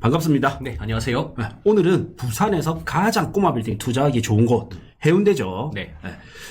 반갑습니다. 네, 안녕하세요. 오늘은 부산에서 가장 꼬마 빌딩 투자하기 좋은 곳 해운대죠. 네.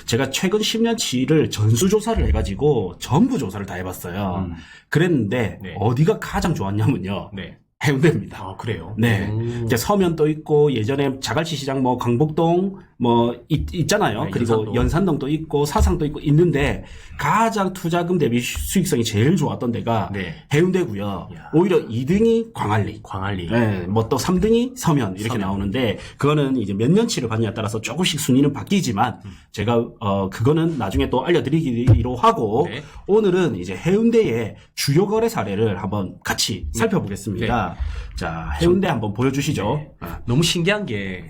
제가 최근 10년치를 전수조사를 해가지고 전부 조사를 다 해봤어요. 그랬는데 네. 어디가 가장 좋았냐면요. 네. 해운대입니다. 아, 그래요? 네. 이제 서면도 있고 예전에 자갈치 시장 뭐 강북동 뭐 있잖아요. 네, 그리고 연산동도 있고 사상도 있고 있는데 가장 투자금 대비 수익성이 제일 좋았던 데가 네. 해운대고요. 이야. 오히려 2등이 광안리. 광안리. 네, 뭐 또 3등이 서면 이렇게 나오는데 그거는 이제 몇 년치를 받느냐에 따라서 조금씩 순위는 바뀌지만 제가 그거는 나중에 또 알려드리기로 하고 네. 오늘은 이제 해운대의 주요 거래 사례를 한번 같이 살펴보겠습니다. 자, 해운대 한번 보여주시죠. 너무 신기한 게,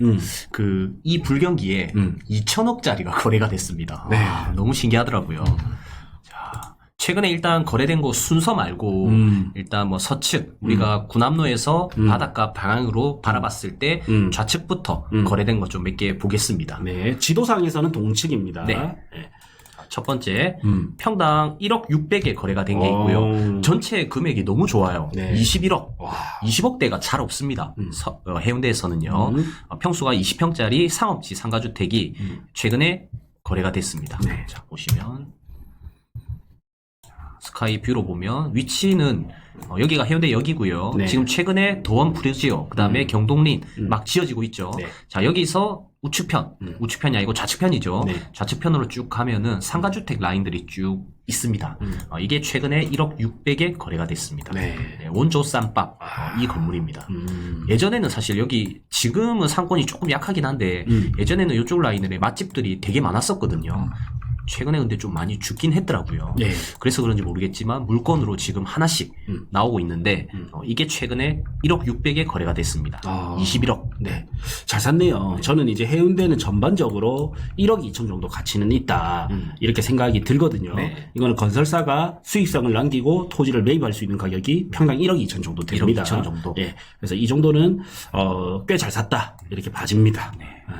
이 불경기에 2천억짜리가 거래가 됐습니다. 네. 아, 너무 신기하더라고요. 자, 최근에 일단 거래된 거 순서 말고, 일단 뭐 서측, 우리가 구남로에서 바닷가 방향으로 바라봤을 때 좌측부터 거래된 거 좀 몇 개 보겠습니다. 네, 지도상에서는 동측입니다. 네. 첫 번째, 평당 1억 600에 거래가 된 게 있고요. 전체 금액이 너무 좋아요. 네. 21억. 20억대가 잘 없습니다. 해운대에서는요. 평수가 20평짜리 상업지 상가주택이 최근에 거래가 됐습니다. 네. 자, 보시면. 스카이 뷰로 보면 위치는 여기가 해운대역이고요. 네. 지금 최근에 도원 프리지오, 그 다음에 경동린 막 지어지고 있죠. 네. 자, 여기서 우측편이 아니고 좌측편이죠. 네. 좌측편으로 쭉 가면은 상가주택 라인들이 쭉 있습니다. 이게 최근에 1억 600에 거래가 됐습니다. 네. 원조 쌈밥 이 건물입니다. 예전에는 사실 여기 지금은 상권이 조금 약하긴 한데 예전에는 이쪽 라인에 맛집들이 되게 많았었거든요. 최근에 근데 좀 많이 죽긴 했더라고요. 네. 그래서 그런지 모르겠지만 물건으로 지금 하나씩 나오고 있는데 이게 최근에 1억 600에 거래가 됐습니다. 21억. 네. 잘 샀네요. 저는 이제 해운대는 전반적으로 1억 2천 정도 가치는 있다. 이렇게 생각이 들거든요. 네. 이거는 건설사가 수익성을 남기고 토지를 매입할 수 있는 가격이 평당 1억 2천 정도 됩니다. 1억 2천 정도. 예. 그래서 이 정도는, 꽤 잘 샀다. 이렇게 봐집니다. 네. 예.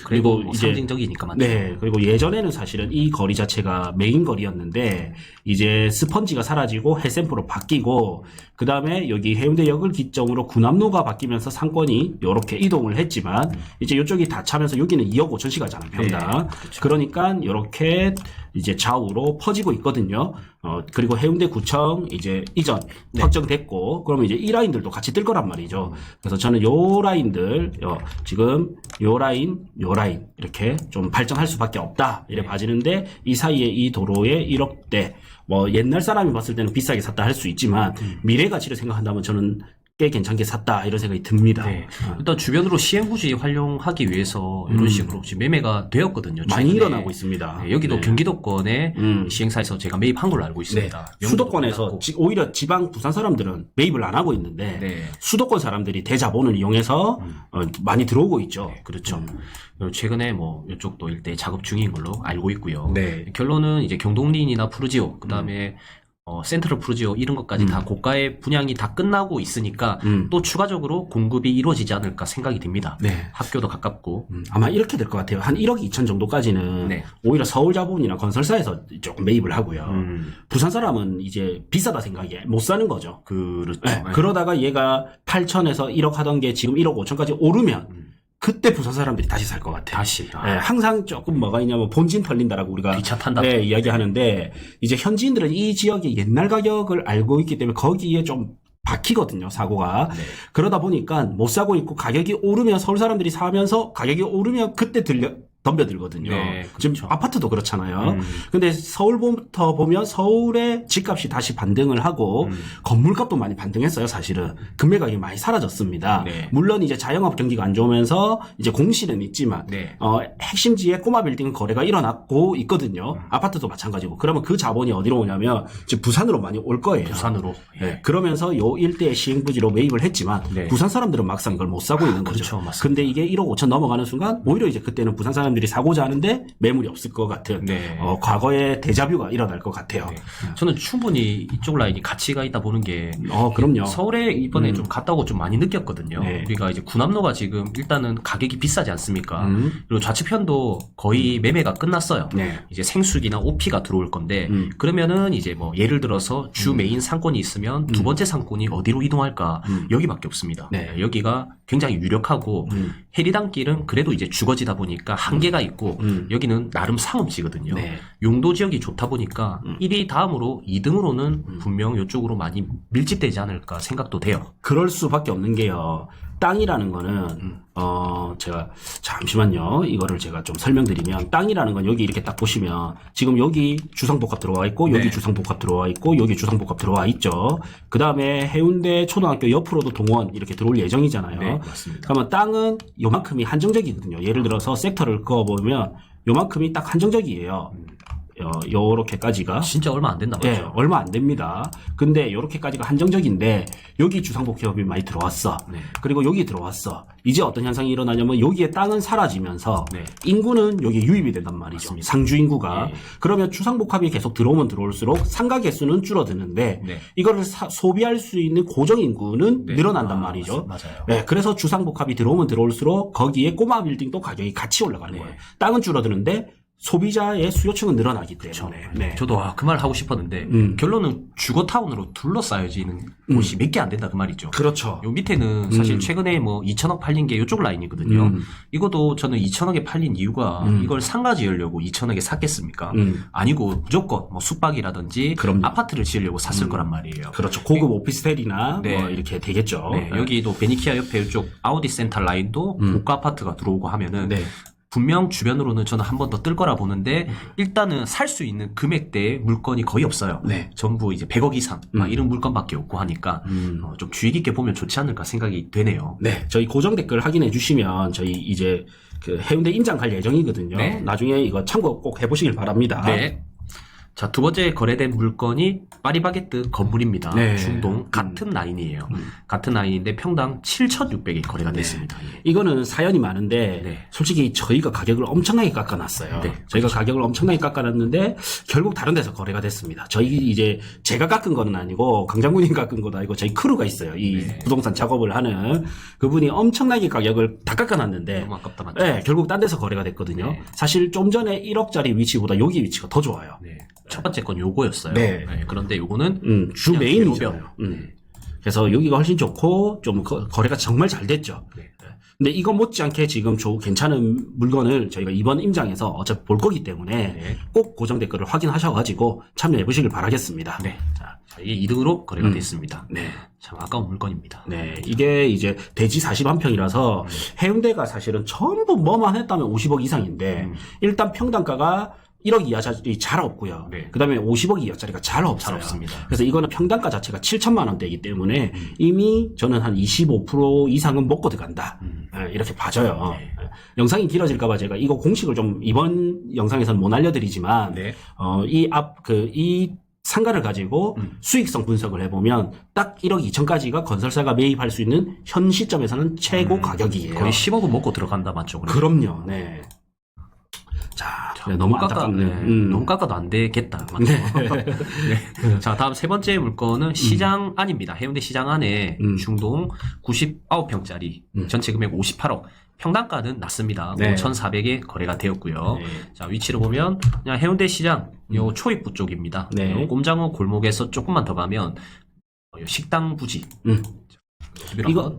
그리고 그리고 이제 상징적이니까 맞죠. 네, 그리고 예전에는 사실은 이 거리 자체가 메인 거리였는데 이제 스펀지가 사라지고 해샘프로 바뀌고 그 다음에 여기 해운대역을 기점으로 구남로가 바뀌면서 상권이 이렇게 이동을 했지만 이제 이쪽이 다 차면서 여기는 2억 5천씩 가잖아요, 평당. 네, 그렇죠. 그러니까 이렇게 이제 좌우로 퍼지고 있거든요. 그리고 해운대 구청 이제 이전 확정됐고 그러면 이제 이 라인들도 같이 뜰 거란 말이죠. 그래서 저는 요 라인들 지금 요 라인 이렇게 좀 발전할 수밖에 없다 이래 봐지는데 이 사이에 이 도로에 1억대 뭐 옛날 사람이 봤을 때는 비싸게 샀다 할 수 있지만 미래 가치를 생각한다면 저는 꽤 괜찮게 샀다 이런 생각이 듭니다. 네. 일단 주변으로 시행부지 활용하기 위해서 이런 식으로 지금 매매가 되었거든요. 많이 최근에. 일어나고 있습니다. 네, 여기도 네. 경기도권의 시행사에서 제가 매입한 걸로 알고 있습니다. 네. 수도권에서 오히려 지방 부산 사람들은 매입을 안 하고 있는데 네. 수도권 사람들이 대자본을 이용해서 많이 들어오고 있죠. 그렇죠. 최근에 뭐 이쪽도 일대 작업 중인 걸로 알고 있고요. 네. 결론은 이제 경동린이나 푸르지오, 그 다음에 센트럴 푸르지오 이런 것까지 다 고가의 분양이 다 끝나고 있으니까 또 추가적으로 공급이 이루어지지 않을까 생각이 듭니다. 네. 학교도 가깝고. 아마 이렇게 될 것 같아요. 한 1억 2천 정도까지는 네. 오히려 서울자본이나 건설사에서 조금 매입을 하고요. 부산 사람은 이제 비싸다 생각이 못 사는 거죠. 그렇죠. 네. 그러다가 얘가 8천에서 1억 하던 게 지금 1억 5천까지 오르면 그때 부산 사람들이 다시 살 것 같아요. 다시. 네, 항상 조금 뭐가 있냐면 본진 털린다라고 우리가 기차 탄다. 네, 이야기하는데 이제 현지인들은 이 지역의 옛날 가격을 알고 있기 때문에 거기에 좀 박히거든요, 사고가. 네. 그러다 보니까 못 사고 있고 가격이 오르면 서울 사람들이 사면서 가격이 오르면 그때 덤벼들거든요. 네, 지금 그렇죠. 아파트도 그렇잖아요. 근데 서울부터 보면 서울의 집값이 다시 반등을 하고 건물값도 많이 반등했어요, 사실은. 금매 가격이 많이 사라졌습니다. 네. 물론 이제 자영업 경기가 안 좋으면서 이제 공실은 있지만 네. 핵심지에 꼬마 빌딩 거래가 일어났고 있거든요. 아파트도 마찬가지고. 그러면 그 자본이 어디로 오냐면 지금 부산으로 많이 올 거예요. 부산으로. 네. 그러면서 요 일대의 시행부지로 매입을 했지만 네. 부산 사람들은 막상 이걸 못 사고 있는 거죠. 그렇죠. 맞습니다. 근데 이게 1억 5천 넘어가는 순간 오히려 이제 그때는 부산 사람들이 사람들이 사고자 하는데 매물이 없을 것 같은 네. 과거의 데자뷰가 일어날 것 같아요. 네. 저는 충분히 이쪽 라인이 가치가 있다 보는 게 그럼요. 서울에 이번에 좀 갔다 오고 좀 많이 느꼈거든요. 네. 우리가 이제 구남로가 지금 일단은 가격이 비싸지 않습니까? 그리고 좌측편도 거의 매매가 끝났어요. 네. 이제 생수기나 오피가 들어올 건데 그러면은 이제 뭐 예를 들어서 주 메인 상권이 있으면 두 번째 상권이 어디로 이동할까? 여기밖에 없습니다. 네. 여기가 굉장히 유력하고 해리단길은 그래도 이제 주거지다 보니까 한계가 있고 여기는 나름 상업지거든요. 네. 용도 지역이 좋다 보니까 1위 다음으로 2등으로는 분명 이쪽으로 많이 밀집되지 않을까 생각도 돼요. 그럴 수밖에 없는 게요. 땅이라는 거는 제가 잠시만요. 이거를 제가 좀 설명드리면 땅이라는 건 여기 이렇게 딱 보시면 지금 여기 주상복합 들어와 있고 여기 네. 주상복합 들어와 있고 여기 주상복합 들어와 있죠. 그 다음에 해운대 초등학교 옆으로도 동원 이렇게 들어올 예정이잖아요. 네, 맞습니다. 그러면 땅은 요만큼이 한정적이거든요. 예를 들어서 섹터를 그어보면 요만큼이 딱 한정적이에요. 요렇게까지가. 진짜 얼마 안 된다 맞죠? 예, 얼마 안 됩니다. 근데 요렇게까지가 한정적인데 여기 주상복합이 많이 들어왔어. 네. 그리고 여기 들어왔어. 이제 어떤 현상이 일어나냐면 여기에 땅은 사라지면서 네. 인구는 여기 유입이 된단 말이죠. 맞습니다. 상주 인구가. 예. 그러면 주상복합이 계속 들어오면 들어올수록 상가 개수는 줄어드는데 네. 이거를 소비할 수 있는 고정 인구는 네. 늘어난단 말이죠. 맞아요. 네, 그래서 주상복합이 들어오면 들어올수록 거기에 꼬마 빌딩도 가격이 같이 올라가는 네. 거예요. 땅은 줄어드는데 소비자의 수요층은 늘어나기 때문에. 네. 저도 그 말 하고 싶었는데 결론은 주거타운으로 둘러싸여지는 곳이 몇 개 안 된다 그 말이죠. 그렇죠. 요 밑에는 사실 최근에 뭐 2천억 팔린 게 이쪽 라인이거든요. 이것도 저는 2천억에 팔린 이유가 이걸 상가 지으려고 2천억에 샀겠습니까? 아니고 무조건 뭐 숙박이라든지 그럼요. 아파트를 지으려고 샀을 거란 말이에요. 그렇죠. 고급 오피스텔이나 네. 뭐 이렇게 되겠죠. 네, 여기도 베니키아 옆에 이쪽 아우디 센터 라인도 고가 아파트가 들어오고 하면은 네. 분명 주변으로는 저는 한 번 더 뜰 거라 보는데 일단은 살 수 있는 금액대의 물건이 거의 없어요. 네. 전부 이제 100억 이상 막 이런 물건밖에 없고 하니까 좀 주의 깊게 보면 좋지 않을까 생각이 되네요. 네. 저희 고정 댓글 확인해 주시면 저희 이제 그 해운대 임장 갈 예정이거든요. 네. 나중에 이거 참고 꼭 해보시길 바랍니다. 네. 자, 두 번째 거래된 물건이 파리바게뜨 건물입니다. 네. 중동 같은 라인이에요. 같은 라인인데 평당 7,600이 거래가 됐습니다. 예. 이거는 사연이 많은데 네. 솔직히 저희가 가격을 엄청나게 깎아놨어요. 네, 저희가 가격을 엄청나게 깎아놨는데 결국 다른 데서 거래가 됐습니다. 저희 이제 제가 깎은 건 아니고 강장군이 깎은 것도 아니고 저희 크루가 있어요. 이 부동산 작업을 하는 그분이 엄청나게 가격을 다 깎아놨는데 너무 아깝다 맞죠? 네, 결국 딴 데서 거래가 됐거든요. 네. 사실 좀 전에 1억짜리 위치보다 여기 위치가 더 좋아요. 네. 첫 번째 건 요거였어요. 네. 네, 그런데 요거는 주 그냥 메인이잖아요. 대로변. 그래서 여기가 훨씬 좋고 좀 거래가 정말 잘 됐죠. 네. 근데 이거 못지않게 지금 괜찮은 물건을 저희가 이번 임장에서 어차피 볼 거기 때문에 네. 꼭 고정 댓글을 확인하셔가지고 참여해 보시길 바라겠습니다. 네. 자, 이게 2등으로 거래가 됐습니다. 네. 참 아까운 물건입니다. 네, 이게 이제 대지 41평이라서 해운대가 사실은 전부 뭐만 했다면 50억 이상인데 일단 평당가가 1억 이하짜리 잘 없고요. 네. 그 다음에 50억 이하짜리가 잘 없어요. 잘 없습니다. 그래서 이거는 평당가 자체가 7천만 원대이기 때문에 이미 저는 한 25% 이상은 먹고 들어간다. 이렇게 봐져요. 네. 영상이 길어질까봐 제가 이거 공식을 좀 이번 영상에서는 못 알려드리지만, 네. 이 상가를 가지고 수익성 분석을 해보면 딱 1억 2천까지가 건설사가 매입할 수 있는 현 시점에서는 최고 가격이에요. 거의 10억은 먹고 들어간다 맞죠? 그럼요. 네. 자, 네, 너무 안타깝네. 너무 깎아도 안 되겠다. 맞죠? 네. 자, 다음 세 번째 물건은 시장 안입니다. 해운대 시장 안에 중동 99평짜리 전체 금액 58억. 평당가는 낮습니다. 네. 5,400에 거래가 되었고요. 네. 자, 위치를 보면 그냥 해운대 시장 요 초입구 쪽입니다. 네. 요 꼼장어 골목에서 조금만 더 가면 요 식당 부지.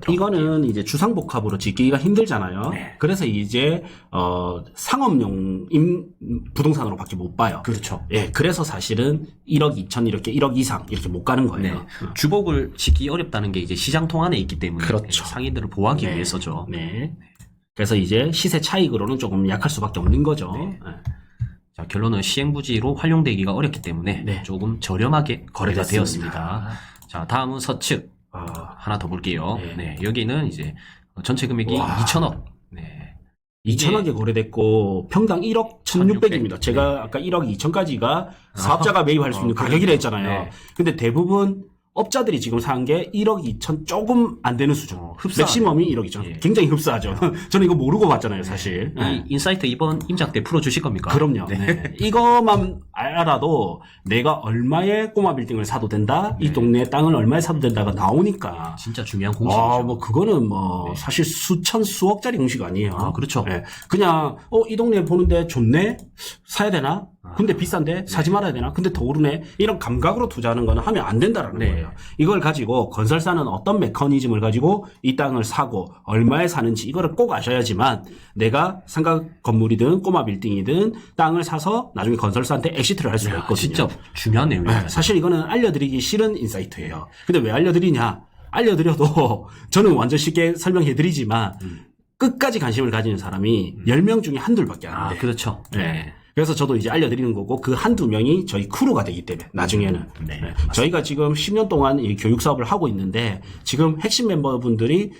이거는 이제 주상복합으로 짓기가 힘들잖아요. 네. 그래서 이제 상업용 부동산으로밖에 못 봐요. 그렇죠. 예, 그래서 사실은 1억 2천 이렇게 1억 이상 이렇게 못 가는 거예요. 네. 주복을 짓기 어렵다는 게 이제 시장 통안에 있기 때문에 그렇죠. 상인들을 보호하기 네. 위해서죠. 네. 그래서 이제 시세 차익으로는 조금 약할 수밖에 없는 거죠. 네. 네. 자, 결론은 시행부지로 활용되기가 어렵기 때문에 네. 조금 저렴하게 거래가 됐습니다. 되었습니다. 자, 다음은 서측. 하나 더 볼게요. 네. 네. 여기는 이제 전체 금액이 와. 2천억. 네. 2천억에 거래됐고 평당 1억 1,600입니다. 제가 네. 아까 1억 2천까지가 사업자가 매입할 수 있는 가격이라 했잖아요. 네. 근데 대부분 업자들이 지금 산 게 1억 2천 조금 안 되는 수준. 흡사. 맥시멈이 1억 2천. 예. 굉장히 흡사하죠. 저는 이거 모르고 봤잖아요, 사실. 이 인사이트 이번 임장 때 풀어주실 겁니까? 그럼요. 네. 이거만 알아도 내가 얼마의 꼬마 빌딩을 사도 된다, 이 동네 땅을 얼마에 사도 된다가 나오니까. 진짜 중요한 공식이죠. 아, 뭐 그거는 뭐 사실 수천 수억짜리 공식 아니에요. 아, 그렇죠. 네. 그냥 이 동네 보는데 좋네, 사야 되나? 근데 비싼데 사지 말아야 되나? 근데 더 오르네. 이런 감각으로 투자하는 거는 하면 안 된다라는 네. 거예요. 이걸 가지고 건설사는 어떤 메커니즘을 가지고 이 땅을 사고 얼마에 사는지 이거를 꼭 아셔야지만 내가 삼각 건물이든 꼬마 빌딩이든 땅을 사서 나중에 건설사한테 엑시트를 할 수가 있거든요. 진짜 중요한 내용입니다. 네, 사실 이거는 알려드리기 싫은 인사이트예요. 근데 왜 알려드리냐? 알려드려도 저는 완전 쉽게 설명해드리지만 끝까지 관심을 가지는 사람이 10명 중에 한둘밖에 안 돼요. 그렇죠. 네. 그래서 저도 이제 알려드리는 거고 그 한두 명이 저희 크루가 되기 때문에 나중에는 네, 네. 저희가 지금 10년 동안 이 교육 사업을 하고 있는데 지금 핵심 멤버분들이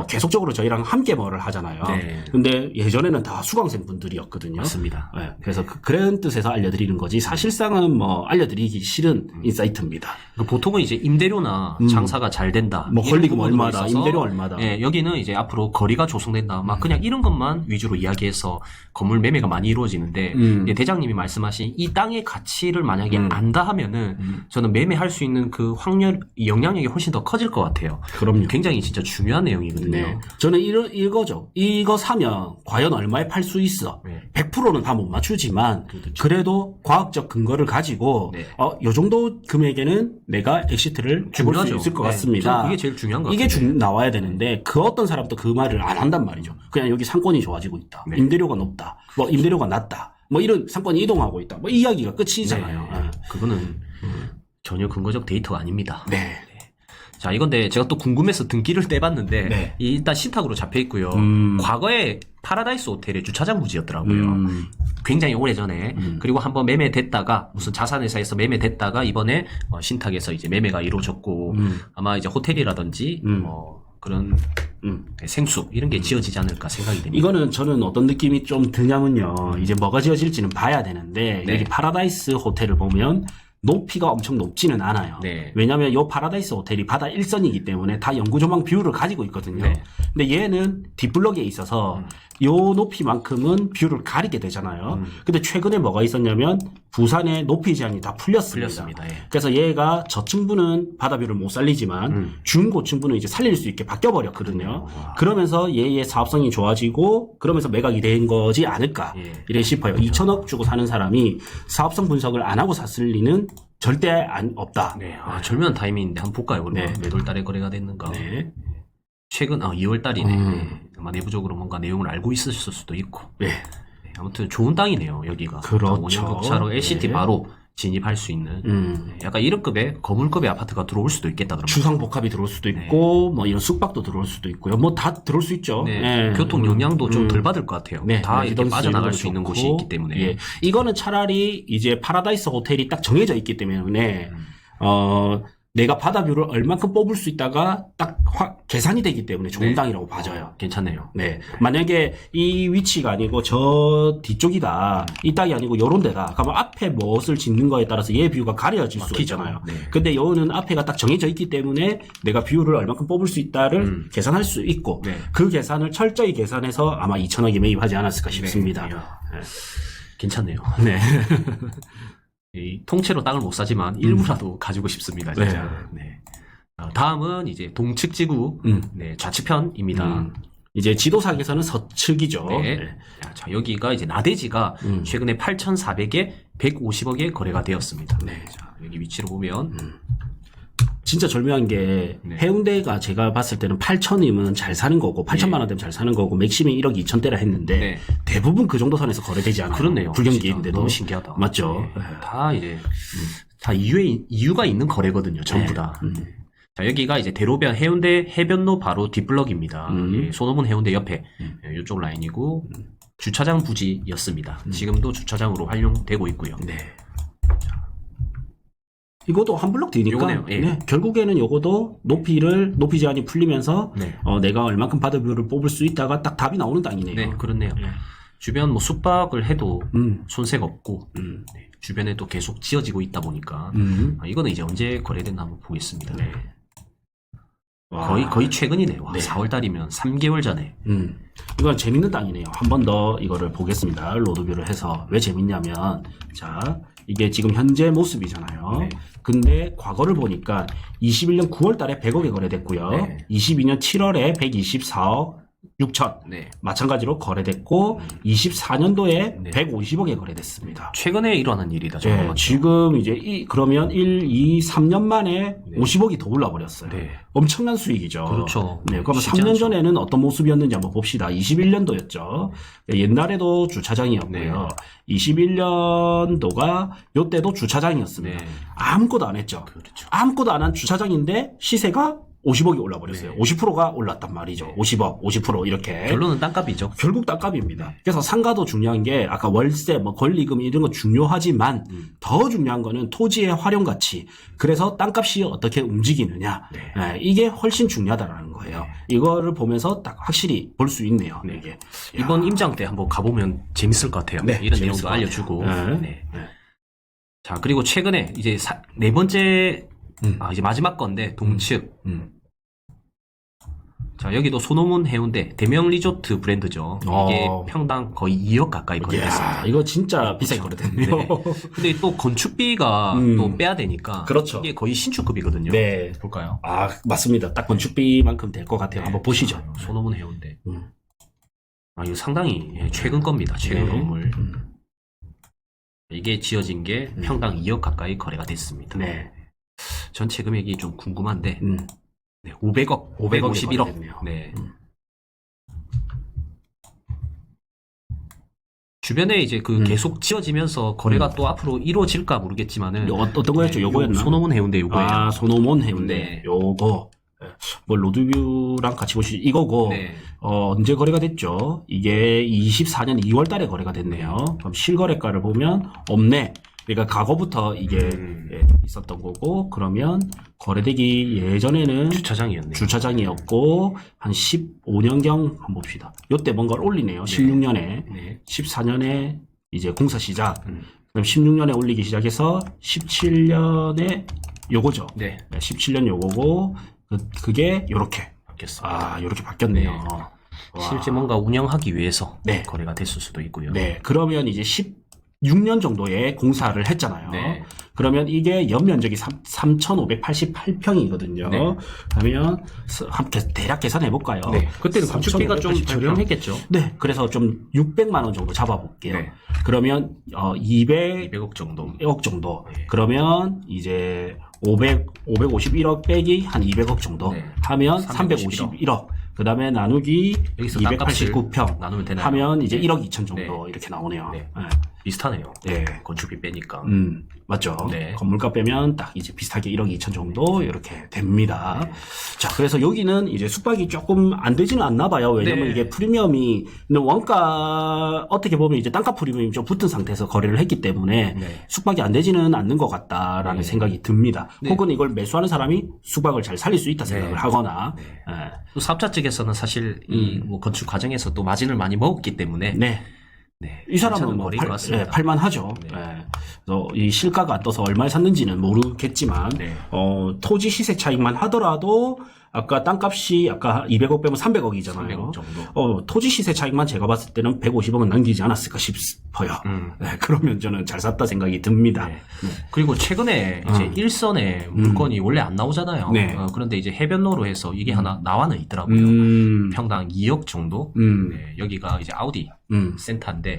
계속적으로 저희랑 함께 뭐를 하잖아요. 네. 근데 예전에는 다 수강생 분들이었거든요. 맞습니다. 네. 그래서 그런 뜻에서 알려드리는 거지 사실상은 뭐 알려드리기 싫은 인사이트입니다. 보통은 이제 임대료나 장사가 잘 된다. 뭐 이런 권리금 부분으로 얼마다, 있어서, 임대료 얼마다. 예, 여기는 이제 앞으로 거리가 조성된다. 막 그냥 이런 것만 위주로 이야기해서 건물 매매가 많이 이루어지는데 이제 대장님이 말씀하신 이 땅의 가치를 만약에 안다 하면은 저는 매매할 수 있는 그 확률, 영향력이 훨씬 더 커질 것 같아요. 그럼요. 굉장히 진짜 중요한 내용이거든요. 네. 저는 이거죠. 이거 사면 과연 얼마에 팔 수 있어? 네. 100%는 다 못 맞추지만 그래도 과학적 근거를 가지고 네. 요 정도 금액에는 내가 엑시트를 해볼 수 중요하죠. 있을 것 네. 같습니다. 저는 그게 제일 중요한 것 이게 같아요. 나와야 되는데 그 어떤 사람도 그 말을 안 한단 말이죠. 그냥 여기 상권이 좋아지고 있다. 네. 임대료가 높다. 뭐 임대료가 낮다. 뭐 이런 상권이 이동하고 있다. 뭐 이 이야기가 끝이잖아요. 네. 그거는 전혀 근거적 데이터가 아닙니다. 네. 자, 이건데 제가 또 궁금해서 등기를 떼봤는데 네. 일단 신탁으로 잡혀 있고요. 과거에 파라다이스 호텔의 주차장 부지였더라고요. 굉장히 오래전에. 그리고 한번 매매됐다가 무슨 자산회사에서 매매됐다가 이번에 신탁에서 이제 매매가 이루어졌고 아마 이제 호텔이라든지 그런 생수 이런 게 지어지지 않을까 생각이 됩니다. 이거는 저는 어떤 느낌이 좀 드냐면요. 이제 뭐가 지어질지는 봐야 되는데 네. 여기 파라다이스 호텔을 보면 높이가 엄청 높지는 않아요. 네. 왜냐하면 이 파라다이스 호텔이 바다 일선이기 때문에 다 영구조망 뷰를 가지고 있거든요. 네. 근데 얘는 뒷블럭에 있어서 요 높이만큼은 뷰를 가리게 되잖아요. 근데 최근에 뭐가 있었냐면 부산의 높이 제한이 다 풀렸습니다. 예. 그래서 얘가 저층부는 바다뷰를 못 살리지만 중고층부는 이제 살릴 수 있게 바뀌어버렸거든요. 그러면서 얘의 사업성이 좋아지고 그러면서 매각이 된 거지 않을까 예. 이래 싶어요. 2천억 주고 사는 사람이 사업성 분석을 안 하고 샀을 리는 절대 없다. 네. 절묘한 타이밍인데 한번 볼까요? 그러면 네. 몇 월 달에 거래가 됐는가? 네. 최근 2월 달이네. 네. 아마 내부적으로 뭔가 내용을 알고 있었을 수도 있고. 네. 네, 아무튼 좋은 땅이네요, 여기가. 그렇죠. 원형급차로 LCT 네. 바로 진입할 수 있는 네, 약간 1억급의 거물급의 아파트가 들어올 수도 있겠다 그러면. 주상복합이 들어올 수도 있고 뭐 이런 숙박도 들어올 수도 있고요. 뭐 다 들어올 수 있죠. 네, 네. 교통 영향도 좀 덜 받을 것 같아요. 네, 다 이렇게 레지던스 빠져나갈 이런 수 있는 것도 곳이 좋고. 있기 때문에. 예. 이거는 차라리 이제 파라다이스 호텔이 딱 정해져 있기 때문에 내가 바다뷰를 얼만큼 뽑을 수 있다가 딱 계산이 되기 때문에 좋은 네. 땅이라고 봐져요. 괜찮네요. 네. 만약에 이 위치가 아니고 저 뒤쪽이다. 이 땅이 아니고 요런 데다. 그러면 앞에 무엇을 짓는 거에 따라서 얘 뷰가 가려질 수 막히죠. 있잖아요. 네. 근데 요는 앞에가 딱 정해져 있기 때문에 내가 뷰를 얼만큼 뽑을 수 있다를 계산할 수 있고 네. 그 계산을 철저히 계산해서 아마 2천억에 매입하지 않았을까 싶습니다. 네. 괜찮네요. 네. 이 통째로 땅을 못 사지만 일부라도 가지고 싶습니다, 진짜. 네. 다음은 이제 동측지구 네, 좌측편입니다. 이제 지도상에서는 서측이죠. 네. 자, 여기가 이제 나대지가 최근에 8,400에 150억에 거래가 되었습니다. 네. 자, 여기 위치로 보면 진짜 절묘한 게 네. 해운대가 제가 봤을 때는 8천이면 잘 사는 거고 8천만 원 되면 잘 사는 거고 맥심이 1억 2천대라 했는데 네. 대부분 그 정도 선에서 거래되지 않아요. 그렇네요. 불경기인데도 너무 신기하다. 맞죠. 네. 다 이제 다 이유가 있는 거래거든요. 전부 다. 자, 여기가 이제 대로변 해운대 해변로 바로 뒷블럭입니다. 예, 손오문 해운대 옆에 이쪽 라인이고 주차장 부지였습니다. 지금도 주차장으로 활용되고 있고요. 네. 이것도 한 블럭 뒤니까 요거네요. 예. 네, 결국에는 요것도 높이 제한이 풀리면서 네. 내가 얼만큼 바다뷰를 뽑을 수 있다가 딱 답이 나오는 땅이네요. 네, 그렇네요. 주변 뭐 숙박을 해도 손색 없고 네, 주변에 또 계속 지어지고 있다 보니까 이거는 이제 언제 거래됐나 한번 보겠습니다. 네. 거의 최근이네요. 와, 네. 4월 달이면 3개월 전에. 이건 재밌는 땅이네요. 한 번 더 이거를 보겠습니다. 로드뷰를 해서. 왜 재밌냐면, 자, 이게 지금 현재 모습이잖아요. 네. 근데 과거를 보니까 21년 9월 달에 100억에 거래됐고요. 네. 22년 7월에 124억 6천. 네. 마찬가지로 거래됐고, 24년도에 네. 150억에 거래됐습니다. 최근에 일어난 일이다. 네, 정말. 지금 이제 그러면 1, 2, 3년 만에 네. 50억이 더 올라버렸어요. 네. 엄청난 수익이죠. 그렇죠. 네, 그러면 쉽지 3년 않죠. 전에는 어떤 모습이었는지 한번 봅시다. 21년도였죠. 옛날에도 주차장이었고요. 21년도가 요때도 주차장이었습니다. 네. 아무것도 안 했죠. 그렇죠. 아무것도 안 한 주차장인데 시세가 50억이 올라버렸어요. 네. 50%가 올랐단 말이죠. 50억, 50% 이렇게. 결론은 땅값이죠. 결국 땅값입니다. 그래서 상가도 중요한 게 아까 월세, 뭐 권리금 이런 거 중요하지만 더 중요한 거는 토지의 활용 가치. 그래서 땅값이 어떻게 움직이느냐. 네. 네, 이게 훨씬 중요하다라는 거예요. 이거를 보면서 딱 확실히 볼 수 있네요. 네. 이게 이번 임장 때 한번 가보면 재밌을 것 같아요. 네, 이런 재밌을 내용도 것 알려주고. 같아요. 네. 네. 네. 자, 그리고 최근에 이제 네 번째, 이제 마지막 건데, 동측. 자, 여기도 소노문 해운대 대명 리조트 브랜드죠. 이게 평당 거의 2억 가까이 거래됐습니다. 이야, 이거 진짜 비싸게 거래됐네요. 네. 근데 또 건축비가 또 빼야 되니까. 그렇죠. 이게 거의 신축급이거든요. 네. 볼까요? 아, 맞습니다. 딱 건축비만큼 될 것 같아요. 네. 한번 보시죠. 소노문 해운대. 이거 상당히 최근 겁니다. 최근 네. 건물. 이게 지어진 게 평당 2억 가까이 거래가 됐습니다. 네. 전체 금액이 좀 궁금한데, 네, 500억, 500억이 551억. 거래됐네요. 네. 주변에 이제 계속 지어지면서 거래가 또 앞으로 이루어질까 모르겠지만은. 어떤 거였죠? 요거였나? 소노문 해운대 요거예요. 아, 소노몬 해운대. 네. 요거. 뭐, 로드뷰랑 같이 보시죠. 이거고, 네. 언제 거래가 됐죠? 이게 24년 2월 달에 거래가 됐네요. 그럼 실거래가를 보면, 없네. 그러니까 과거부터 이게 있었던 거고, 그러면 거래되기 예전에는 주차장이었네요. 주차장이었고, 한 15년경 한번 봅시다. 요때 뭔가를 올리네요. 16년에. 네. 14년에 이제 공사 시작. 그럼 16년에 올리기 시작해서 17년에 요거죠. 네. 17년 요거고, 그게 요렇게. 바뀌었습니다. 아, 요렇게 바뀌었네요. 네. 와. 실제 뭔가 운영하기 위해서 네. 거래가 됐을 수도 있고요. 네. 그러면 이제 16년 정도의 공사를 했잖아요. 네. 그러면 이게 연면적이 3,588평이거든요. 네. 그러면 함께 대략 계산해 볼까요? 네. 그때는 건축비가 좀 3,588평. 저렴했겠죠. 네. 그래서 좀 600만 원 정도 잡아볼게요. 네. 그러면 200억 정도. 200억 정도. 네. 그러면 이제 551억 빼기 한 200억 정도 네. 하면 351억. 351억. 그 다음에 나누기 여기서 땅값을 289평 나누면 되나요? 하면 이제 네. 1억 2천 정도 네. 이렇게 나오네요. 네. 네. 비슷하네요. 네. 건축비 빼니까. 맞죠. 네. 건물가 빼면 딱 이제 비슷하게 1억 2천 정도 이렇게 됩니다. 네. 자, 그래서 여기는 이제 숙박이 조금 안 되지는 않나 봐요. 왜냐면 네. 이게 프리미엄이 원가 어떻게 보면 이제 땅값 프리미엄이 좀 붙은 상태에서 거래를 했기 때문에 네. 숙박이 안 되지는 않는 것 같다라는 네. 생각이 듭니다. 네. 혹은 이걸 매수하는 사람이 숙박을 잘 살릴 수 있다 생각을 네. 하거나 네. 예. 또 사업자 측에서는 사실 이 뭐 건축 과정에서 또 마진을 많이 먹었기 때문에 네. 네. 이 사람은 괜찮은 뭐 거래인 것 같습니다. 팔만하죠. 네. 예. 그래서 이 실가가 안 떠서 얼마에 샀는지는 모르겠지만 네. 토지 시세 차익만 하더라도 아까 땅값이 아까 200억 빼면 300억이잖아요. 300억 정도. 토지 시세 차익만 제가 봤을 때는 150억은 남기지 않았을까 싶어요. 네, 그러면 저는 잘 샀다 생각이 듭니다. 네. 그리고 최근에 이제 일선에 물건이 원래 안 나오잖아요. 네. 그런데 이제 해변로로 해서 이게 하나 나와는 있더라고요. 평당 2억 정도. 네, 여기가 이제 아우디 센터인데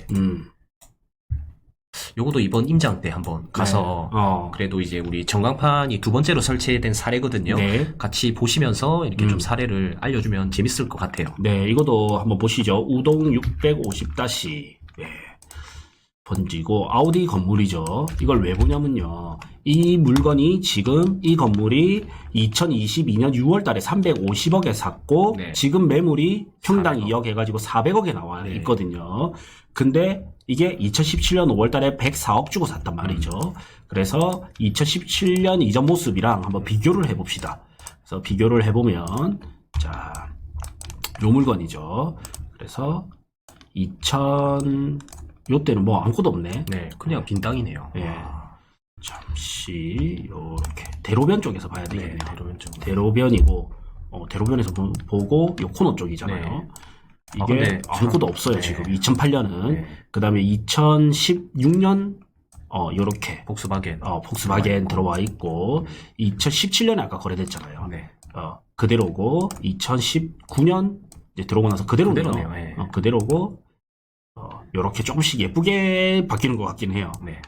요것도 이번 임장 때 한번 가서 그래도 이제 우리 전광판이 두 번째로 설치된 사례거든요. 네. 같이 보시면서 이렇게 좀 사례를 알려주면 재밌을 것 같아요. 네, 이것도 한번 보시죠. 우동 650-. 네. 번지고 아우디 건물이죠. 이걸 왜 보냐면요. 이 물건이 지금 이 건물이 2022년 6월 달에 350억에 샀고 네. 지금 매물이 평당 400억. 2억 해가지고 400억에 나와 네. 있거든요. 근데 이게 2017년 5월 달에 104억 주고 샀단 말이죠. 그래서 2017년 이전 모습이랑 한번 비교를 해봅시다. 그래서 비교를 해보면 자, 요 물건이죠. 그래서 요때는 뭐 아무것도 없네. 네, 그냥 빈 땅이네요. 예. 잠시 요렇게 대로변 쪽에서 봐야 되겠네요. 네, 대로변 쪽. 대로변이고 대로변에서 보고 요 코너 쪽이잖아요. 네. 이게 근데 아무것도 참, 없어요. 네. 지금 2008년은 네. 그다음에 2016년 요렇게 복스바겐. 폭스바겐 들어와 있고 2017년에 아까 거래됐잖아요. 네. 그대로고 2019년 이제 들어오고 나서 그대로네요. 그대로네요. 네. 그대로고 요렇게 조금씩 예쁘게 바뀌는 것 같긴 해요. 네.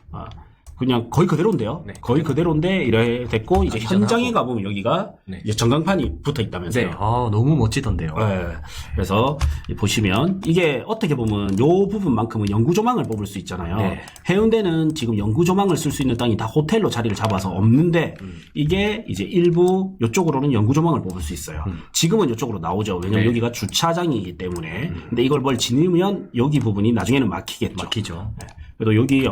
그냥 거의 그대로인데요. 네, 거의 그대로인데 이래 됐고 이제 이전하고. 현장에 가보면 여기가 네. 이제 전광판이 붙어 있다면서요. 네. 너무 멋지던데요. 네. 그래서 보시면 이게 어떻게 보면 요 부분만큼은 영구 조망을 뽑을 수 있잖아요. 네. 해운대는 지금 영구 조망을 쓸 수 있는 땅이 다 호텔로 자리를 잡아서 없는데 이게 이제 일부 요쪽으로는 영구 조망을 뽑을 수 있어요. 지금은 요쪽으로 나오죠. 왜냐면 네. 여기가 주차장이기 때문에. 근데 이걸 뭘 지으면 여기 부분이 나중에는 막히겠죠. 막히죠. 네. 그래도 여기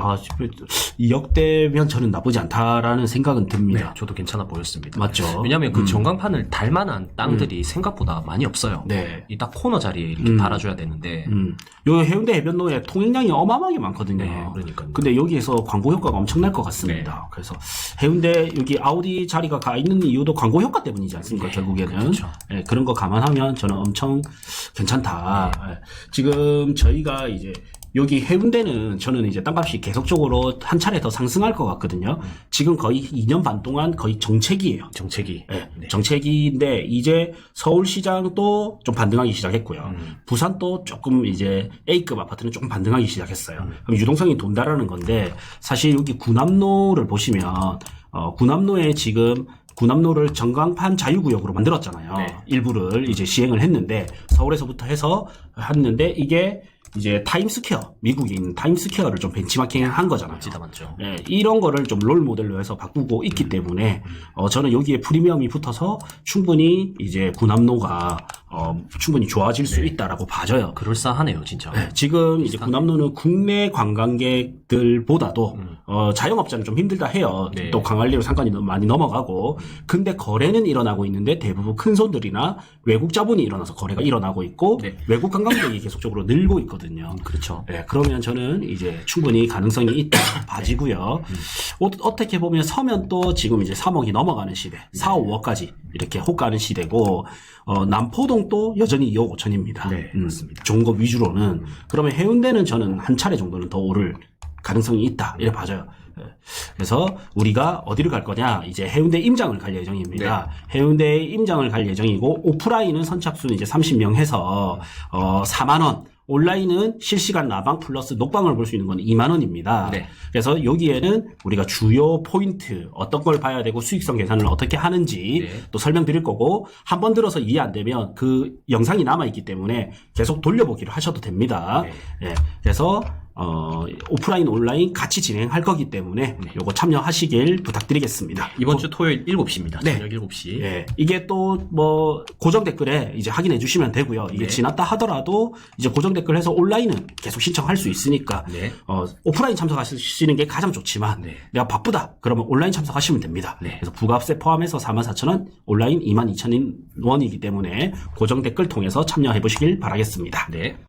이 역대면 저는 나쁘지 않다라는 생각은 네, 듭니다. 저도 괜찮아 보였습니다. 맞죠? 왜냐하면 그 전광판을 달 만한 땅들이 생각보다 많이 없어요. 네. 이 딱 코너 자리에 이렇게 달아줘야 되는데. 요 해운대 해변로에 통행량이 어마어마하게 많거든요. 네, 그러니까요. 근데 여기에서 광고 효과가 엄청날 것 같습니다. 네. 그래서 해운대 여기 아우디 자리가 가 있는 이유도 광고 효과 때문이지 않습니까? 네, 결국에는. 그렇죠. 네, 그런 거 감안하면 저는 엄청 괜찮다. 네. 지금 저희가 이제 여기 해운대는 저는 이제 땅값이 계속적으로 한 차례 더 상승할 것 같거든요. 지금 거의 2년 반 동안 거의 정체기예요. 정책이. 네, 네. 정체기인데 이제 서울시장도 좀 반등하기 시작했고요. 부산도 조금 이제 A급 아파트는 조금 반등하기 시작했어요. 그럼 유동성이 돈다라는 건데 사실 여기 구남로를 보시면 구남로에 지금 구남로를 전광판 자유구역으로 만들었잖아요. 네. 일부를 이제 시행을 했는데 서울에서부터 해서 했는데 이게 이제 타임스퀘어, 미국에 있는 타임스퀘어를 좀 벤치마킹 한 거잖아요. 진짜 많죠. 네, 이런 거를 좀 롤 모델로 해서 바꾸고 있기 때문에 저는 여기에 프리미엄이 붙어서 충분히 이제 구남로가 충분히 좋아질 수 있다라고 봐져요. 그럴싸하네요, 진짜. 네, 지금 이제 구남로는 국내 관광객들보다도 자영업자는 좀 힘들다 해요. 네. 또 광안리로 상권이 많이 넘어가고 근데 거래는 일어나고 있는데 대부분 큰 손들이나 외국 자본이 일어나서 거래가 일어나고 있고 네. 외국 관광객이 계속적으로 늘고 있거든요. 그렇죠. 네, 그러면 저는 이제 충분히 가능성이 있다 봐지고요. 어떻게 보면 서면 또 지금 이제 3억이 넘어가는 시대, 4, 5억까지 이렇게 호가는 시대고 남포동도 여전히 2억 5천입니다. 네, 맞습니다. 좋은 거 위주로는 그러면 해운대는 저는 한 차례 정도는 더 오를 가능성이 있다 이렇게 봐져요. 그래서 우리가 어디를 갈 거냐 이제 해운대 임장을 갈 예정입니다. 해운대 임장을 갈 예정이고 오프라인은 선착순 이제 30명 해서 4만 원. 온라인은 실시간 라방 플러스 녹방을 볼 수 있는 건 2만 원입니다. 네. 그래서 여기에는 우리가 주요 포인트 어떤 걸 봐야 되고 수익성 계산을 어떻게 하는지 네. 또 설명드릴 거고 한 번 들어서 이해 안 되면 그 영상이 남아있기 때문에 계속 돌려보기를 하셔도 됩니다. 네. 예, 그래서 오프라인 온라인 같이 진행할 거기 때문에 요거 참여하시길 부탁드리겠습니다. 이번 주 토요일 7시입니다. 네. 저녁 7시. 예, 이게 또 뭐 고정 댓글에 이제 확인해 주시면 되고요. 이게 네. 지났다 하더라도 이제 고정 댓글 해서 온라인은 계속 신청할 수 있으니까 네. 오프라인 참석하시는 게 가장 좋지만 네. 내가 바쁘다 그러면 온라인 참석하시면 됩니다. 네. 그래서 부가세 포함해서 44,000원, 온라인 22,000원이기 때문에 고정 댓글 통해서 참여해 보시길 바라겠습니다. 네.